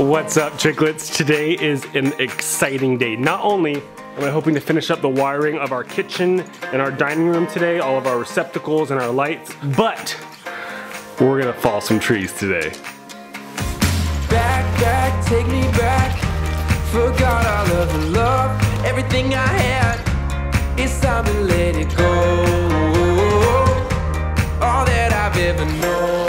What's up, chicklets? Today is an exciting day. Not only am I hoping to finish up the wiring of our kitchen and our dining room today, all of our receptacles and our lights, but we're gonna fall some trees today. Back, take me back. Forgot all of the love, everything I had. It's time to let it go. All that I've ever known.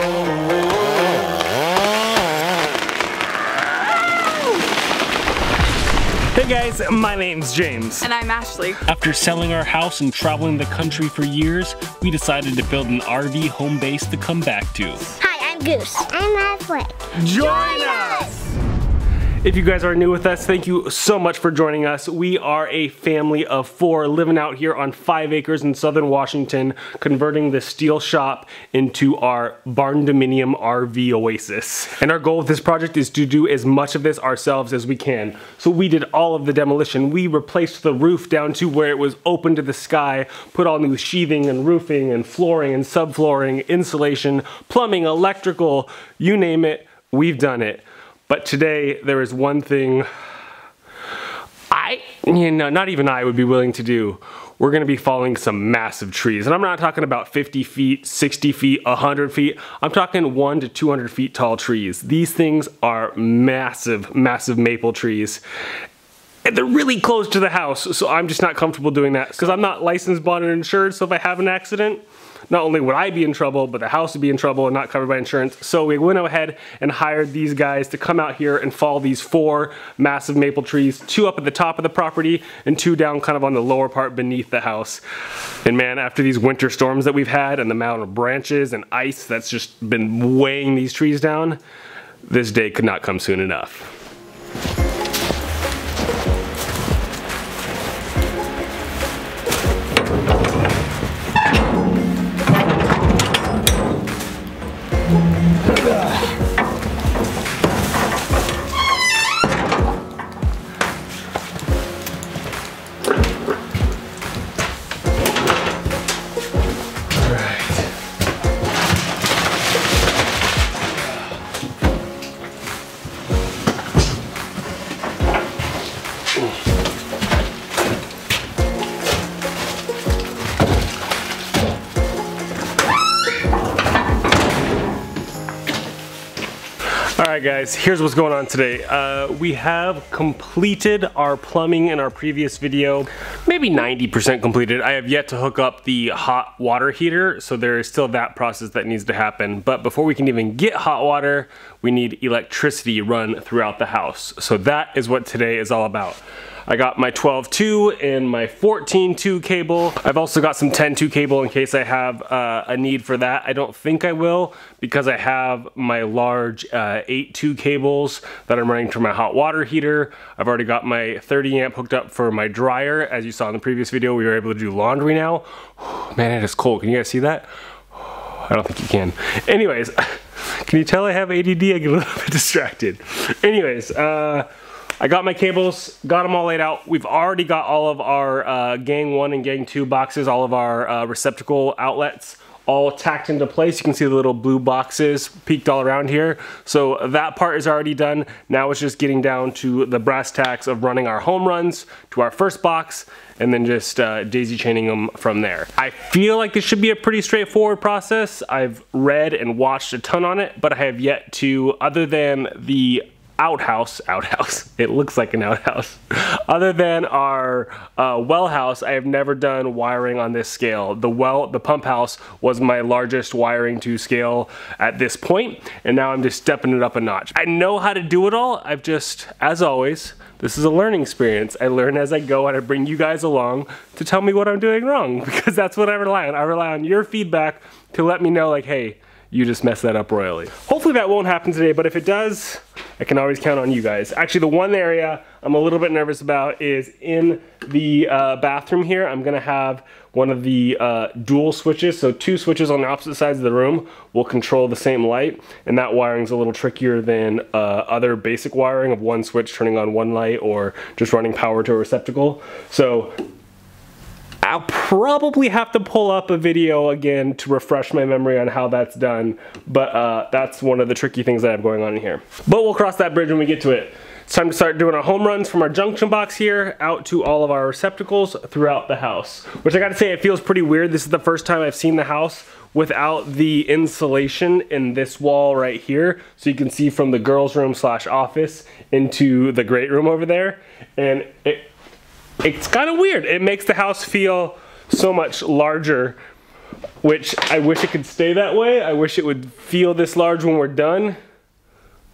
Hey guys, my name's James. And I'm Ashley. After selling our house and traveling the country for years, we decided to build an RV home base to come back to. Hi, I'm Goose. I'm Affleck. Join us! If you guys are new with us, thank you so much for joining us. We are a family of 4 living out here on 5 acres in southern Washington, converting the steel shop into our barndominium RV oasis. And our goal with this project is to do as much of this ourselves as we can. So we did all of the demolition. We replaced the roof down to where it was open to the sky, put all new sheathing and roofing and flooring and subflooring, insulation, plumbing, electrical, you name it, we've done it. But today, there is one thing not even I would be willing to do. We're gonna be falling some massive trees. And I'm not talking about 50 feet, 60 feet, 100 feet. I'm talking 100 to 200 feet tall trees. These things are massive, massive maple trees. And they're really close to the house, so I'm just not comfortable doing that because I'm not licensed, bonded, and insured, so if I have an accident, not only would I be in trouble, but the house would be in trouble and not covered by insurance. So we went ahead and hired these guys to come out here and fall these 4 massive maple trees, 2 up at the top of the property and 2 down kind of on the lower part beneath the house. And man, after these winter storms that we've had and the amount of branches and ice that's just been weighing these trees down, this day could not come soon enough. Alright guys, here's what's going on today. We have completed our plumbing in our previous video, maybe 90% completed. I have yet to hook up the hot water heater, so there is still that process that needs to happen. But before we can even get hot water, we need electricity run throughout the house. So that is what today is all about. I got my 12-2 and my 14-2 cable. I've also got some 10-2 cable in case I have a need for that. I don't think I will because I have my large 8-2 cables that I'm running to my hot water heater. I've already got my 30 amp hooked up for my dryer. As you saw in the previous video, we were able to do laundry now. Man, it is cold. Can you guys see that? I don't think you can. Anyways, can you tell I have ADD? I get a little bit distracted. Anyways, I got my cables, got them all laid out. We've already got all of our Gang 1 and Gang 2 boxes, all of our receptacle outlets all tacked into place. You can see the little blue boxes peeked all around here. So that part is already done. Now it's just getting down to the brass tacks of running our home runs to our first box and then just daisy chaining them from there. I feel like this should be a pretty straightforward process. I've read and watched a ton on it, but I have yet to, other than the outhouse, it looks like an outhouse. Other than our well house, I have never done wiring on this scale. The pump house was my largest wiring to scale at this point, and now I'm just stepping it up a notch. I know how to do it all. I've just, as always, this is a learning experience. I learn as I go and I bring you guys along to tell me what I'm doing wrong because that's what I rely on. I rely on your feedback to let me know like, hey, you just messed that up royally. Hopefully that won't happen today, but if it does, I can always count on you guys. Actually, the one area I'm a little bit nervous about is in the bathroom here. I'm gonna have one of the dual switches, so 2 switches on the opposite sides of the room will control the same light, and that wiring's a little trickier than other basic wiring of 1 switch turning on 1 light or just running power to a receptacle. So I'll probably have to pull up a video again to refresh my memory on how that's done, but that's one of the tricky things that I have going on in here. But we'll cross that bridge when we get to it. It's time to start doing our home runs from our junction box here out to all of our receptacles throughout the house. Which I gotta say, it feels pretty weird. This is the first time I've seen the house without the insulation in this wall right here. So you can see from the girls' room / office into the great room over there. And it's kind of weird. It makes the house feel so much larger, which I wish it could stay that way. I wish it would feel this large when we're done.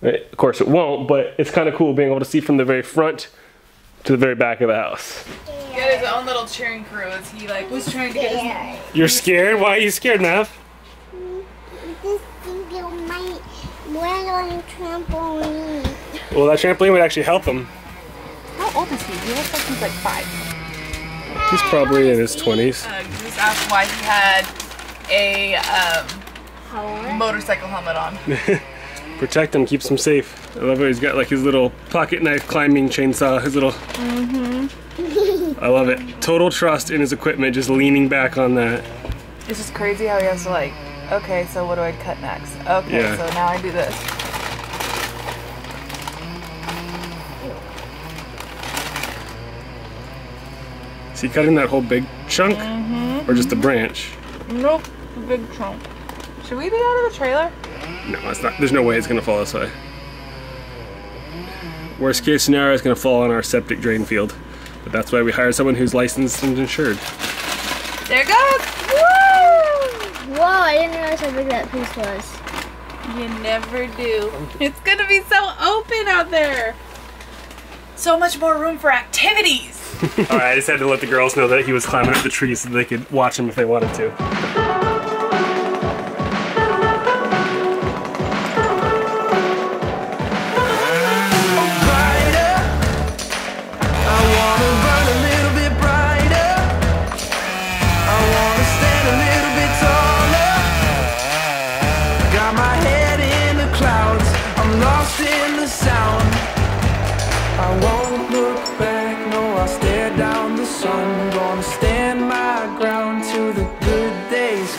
Of course it won't, but it's kind of cool being able to see from the very front to the very back of the house. He had his own little cheering crew as he like was trying to get his... You're scared? Why are you scared, Mav? This thing you might land on a trampoline. Well, that trampoline would actually help him. How old is he? He looks like he's like 5. He's probably in his 20s. Just asked why he had a motorcycle helmet on. Protect him, keeps him safe. I love how he's got like his little pocket knife climbing chainsaw, his little... I love it. Total trust in his equipment, just leaning back on that. It's just crazy how he has to like, okay, so what do I cut next? Okay, Yeah. so now I do this. Is he cutting that whole big chunk? Or just a branch? Nope, big chunk. Should we be out of the trailer? No, it's not. There's no way it's gonna fall this way. Worst case scenario, it's gonna fall on our septic drain field. But that's why we hired someone who's licensed and insured. There it goes! Whoa, I didn't realize how big that piece was. You never do. It's gonna be so open out there. So much more room for activities. Alright, I just had to let the girls know that he was climbing up the tree so they could watch him if they wanted to.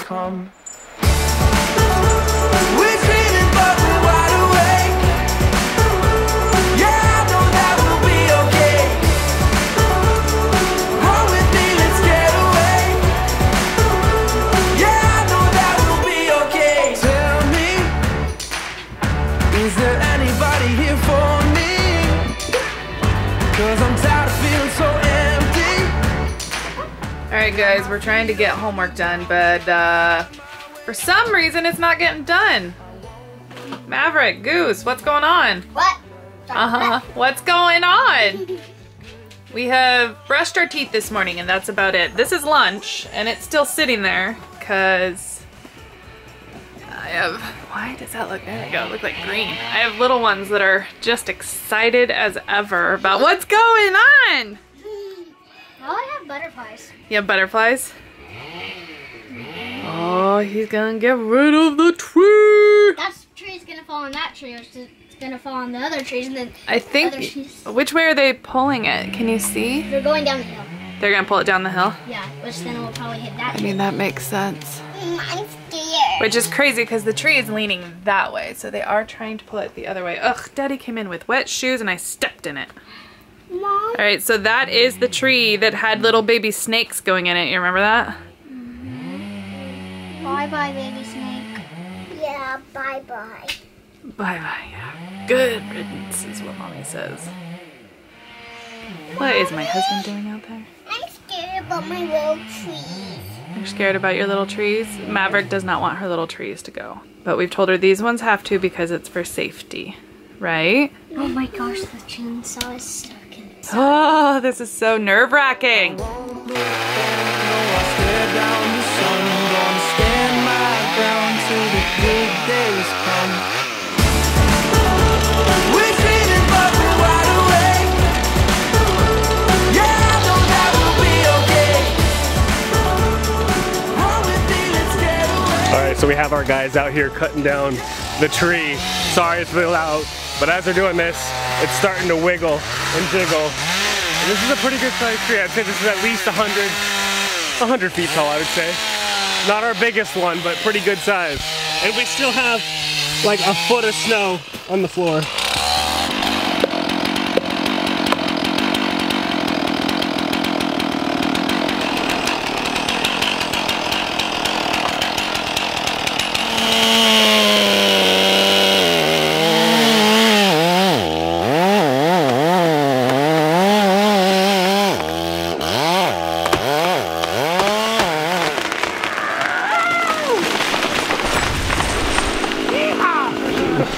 Come. We're dreaming but we're wide awake. Yeah, I know that we'll be okay. Roll with me, let's get away. Yeah, I know that we'll be okay. Tell me, is there anybody here for me? 'Cause I'm tired of feeling so empty. Alright guys, we're trying to get homework done, but for some reason it's not getting done. Maverick, Goose, what's going on? What? What's going on? We have brushed our teeth this morning and that's about it. This is lunch and it's still sitting there because I have, why does that look, there we go, look like green. I have little ones that are just excited as ever about what's going on. I have butterflies. You have butterflies? Oh, he's gonna get rid of the tree! That tree's gonna fall on that tree, or it's gonna fall on the other trees, and then I think, other trees. which way are they pulling it? Can you see? They're going down the hill. They're gonna pull it down the hill? Yeah, which then will probably hit that I tree. mean, that makes sense. I'm scared. Which is crazy because the tree is leaning that way, so they are trying to pull it the other way. Ugh, Daddy came in with wet shoes and I stepped in it. Mom? Alright, so that is the tree that had little baby snakes going in it. You remember that? Bye-bye, baby snake. Yeah, bye-bye. Bye-bye, yeah. Good riddance is what Mommy says. What is my husband doing out there? I'm scared about my little trees. You're scared about your little trees? Maverick does not want her little trees to go. But we've told her these ones have to because it's for safety. Right? Oh my gosh, the chainsaw is stuck in it. Oh, this is so nerve-wracking. Alright, so we have our guys out here cutting down the tree. Sorry it's really loud, but as they're doing this, it's starting to wiggle and jiggle. And this is a pretty good sized tree. I'd say this is at least 100 100 feet tall, I would say. Not our biggest one, but pretty good size. And we still have like a foot of snow on the floor.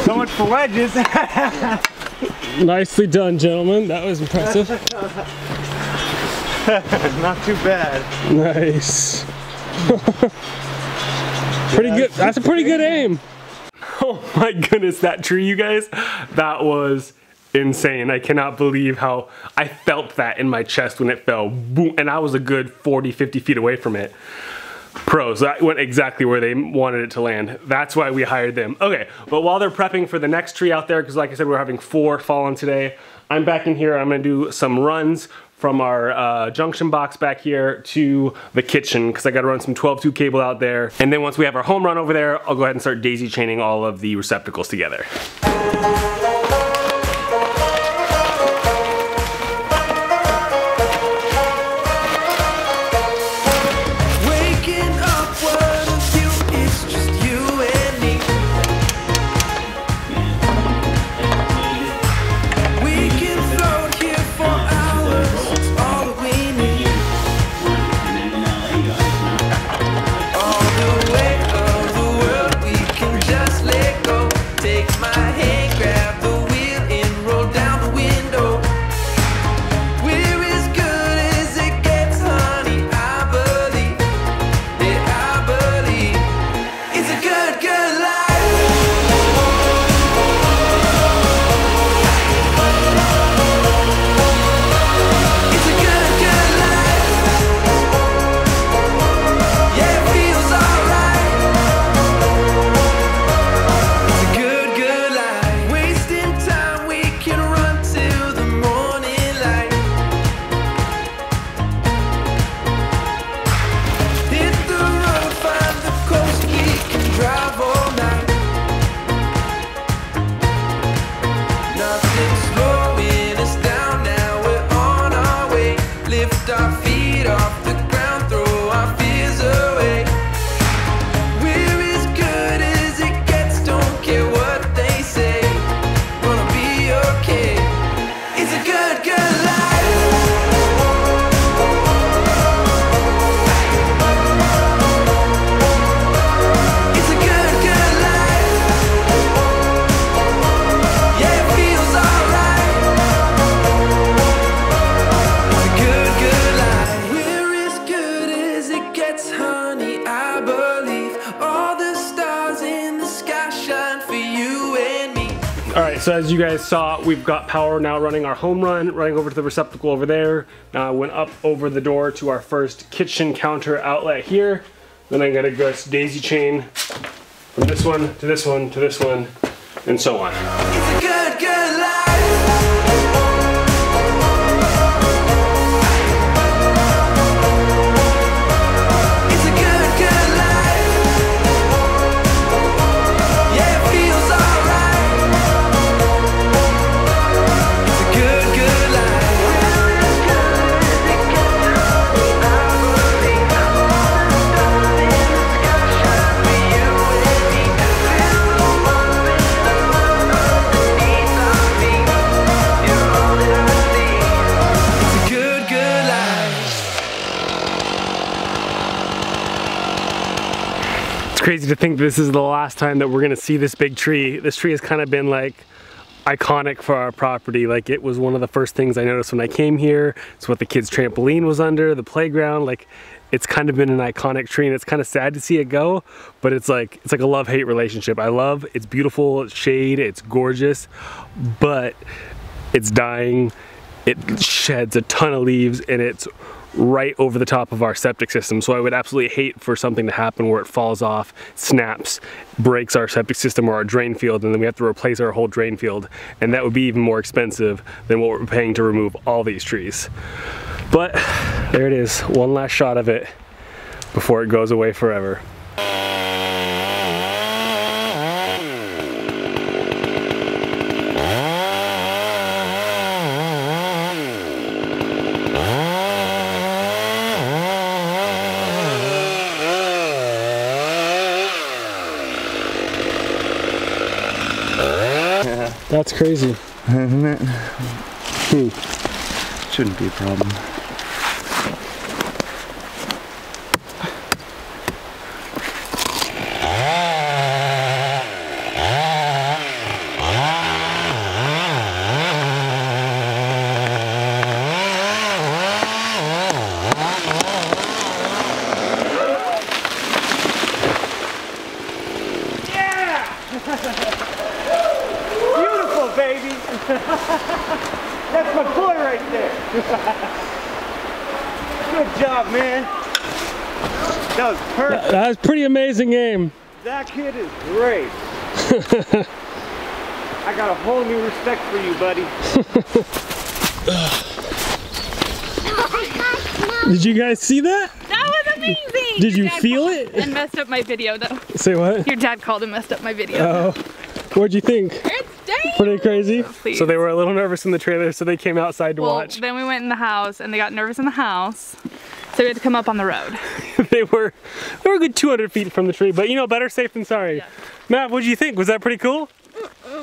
So much for wedges. Nicely done, gentlemen. That was impressive. Not too bad. Nice. Pretty good. That's a pretty good aim. Oh my goodness, that tree, you guys, that was insane. I cannot believe how I felt that in my chest when it fell. Boom, and I was a good 40, 50 feet away from it. Pros, that went exactly where they wanted it to land. That's why we hired them. Okay, but while they're prepping for the next tree out there, because like I said, we're having 4 fallen today, I'm back in here. I'm gonna do some runs from our junction box back here to the kitchen, because I gotta run some 12-2 cable out there. And then once we have our home run over there, I'll go ahead and start daisy chaining all of the receptacles together. Alright, so as you guys saw, we've got power now running our home run, running over to the receptacle over there. Now I went up over the door to our first kitchen counter outlet here. Then I gotta go daisy chain from this one to this one to this one, and so on. It's a good, good life. Crazy to think this is the last time that we're gonna see this big tree. This tree has kind of been like iconic for our property. Like, it was one of the first things I noticed when I came here. It's what the kids' trampoline was under, the playground. Like, it's kind of been an iconic tree, and it's kind of sad to see it go, but it's like a love-hate relationship. I love, it's beautiful, it's shade, it's gorgeous, but it's dying. It sheds a ton of leaves, and it's right over the top of our septic system. So I would absolutely hate for something to happen where it falls off, snaps, breaks our septic system or our drain field, and then we have to replace our whole drain field. And that would be even more expensive than what we're paying to remove all these trees. But there it is, one last shot of it. before it goes away forever. That's crazy. Isn't it? Shouldn't be a problem. Beautiful, baby. That's my boy right there. Good job, man. That was perfect. That was a pretty amazing game. That kid is great. I got a whole new respect for you, buddy. Did you guys see that? That was amazing! Did you feel it? And messed up my video though. Say what? Your dad called and messed up my video. Oh, what'd you think? It's dang! Pretty crazy. Please. So they were a little nervous in the trailer, so they came outside to watch. Then we went in the house and they got nervous in the house. So we had to come up on the road. they were a good 200 feet from the tree, but you know, better safe than sorry. Yeah. Matt, what'd you think? Was that pretty cool?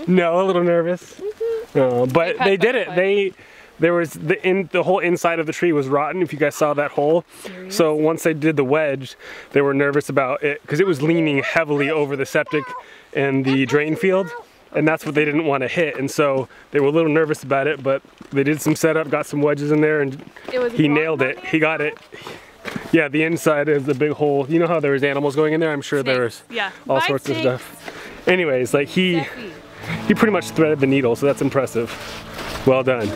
No, a little nervous. No, but they did it. There was the whole inside of the tree was rotten. If you guys saw that hole, so once they did the wedge, they were nervous about it because it was leaning heavily over the septic and the drain field, and that's what they didn't want to hit. And so they were a little nervous about it, but they did some setup, got some wedges in there, and he nailed it. He got it. Yeah, the inside is the big hole. You know how there was animals going in there? I'm sure there was all sorts of stuff. Anyways, like he pretty much threaded the needle, so that's impressive. Well done.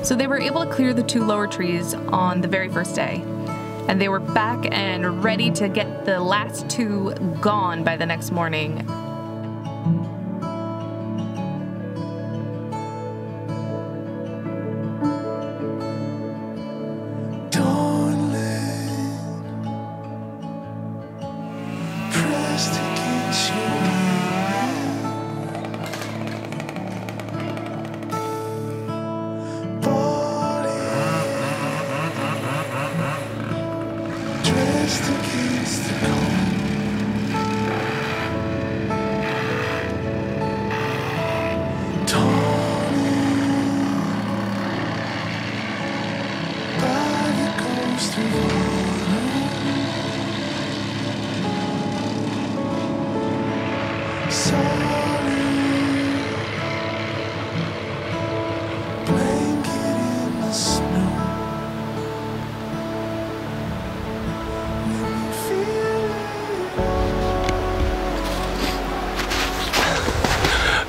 So they were able to clear the 2 lower trees on the very first day. And they were back and ready to get the last 2 gone by the next morning.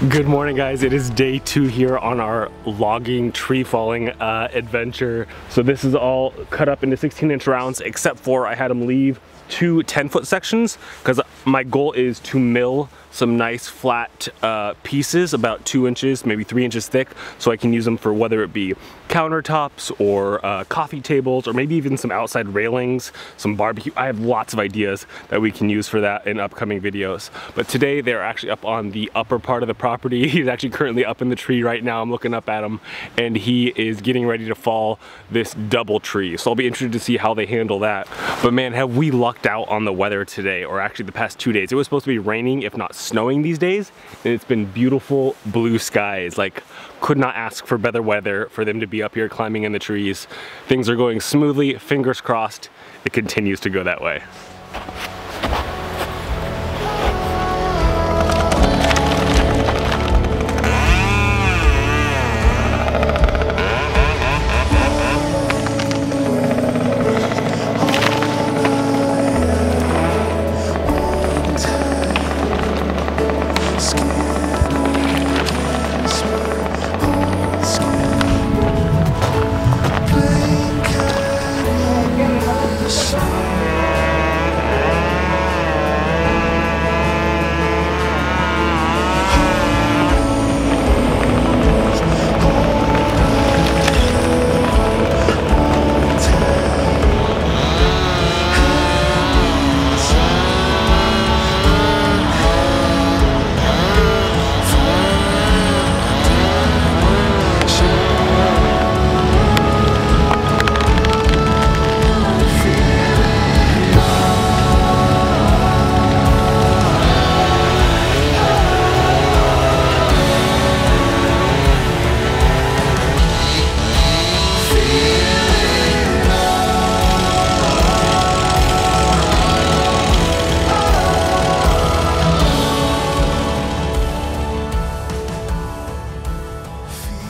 Good morning, guys. It is day 2 here on our logging tree falling adventure. So this is all cut up into 16-inch rounds, except for I had them leave 2 10-foot sections because my goal is to mill some nice flat pieces about 2 inches, maybe 3 inches thick, so I can use them for whether it be countertops or coffee tables, or maybe even some outside railings, some barbecue. I have lots of ideas that we can use for that in upcoming videos. But today they're actually up on the upper part of the property. He's actually currently up in the tree right now. I'm looking up at him, and he is getting ready to fall this double tree. So I'll be interested to see how they handle that. But man, have we lucked out on the weather today, or actually the past 2 days. It was supposed to be raining, if not snowing these days, and it's been beautiful blue skies. Like, could not ask for better weather for them to be up here climbing in the trees. Things are going smoothly, fingers crossed it continues to go that way.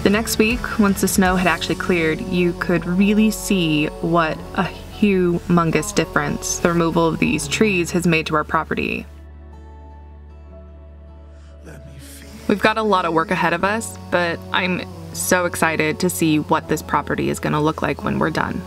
The next week, once the snow had actually cleared, you could really see what a humongous difference the removal of these trees has made to our property. We've got a lot of work ahead of us, but I'm so excited to see what this property is going to look like when we're done.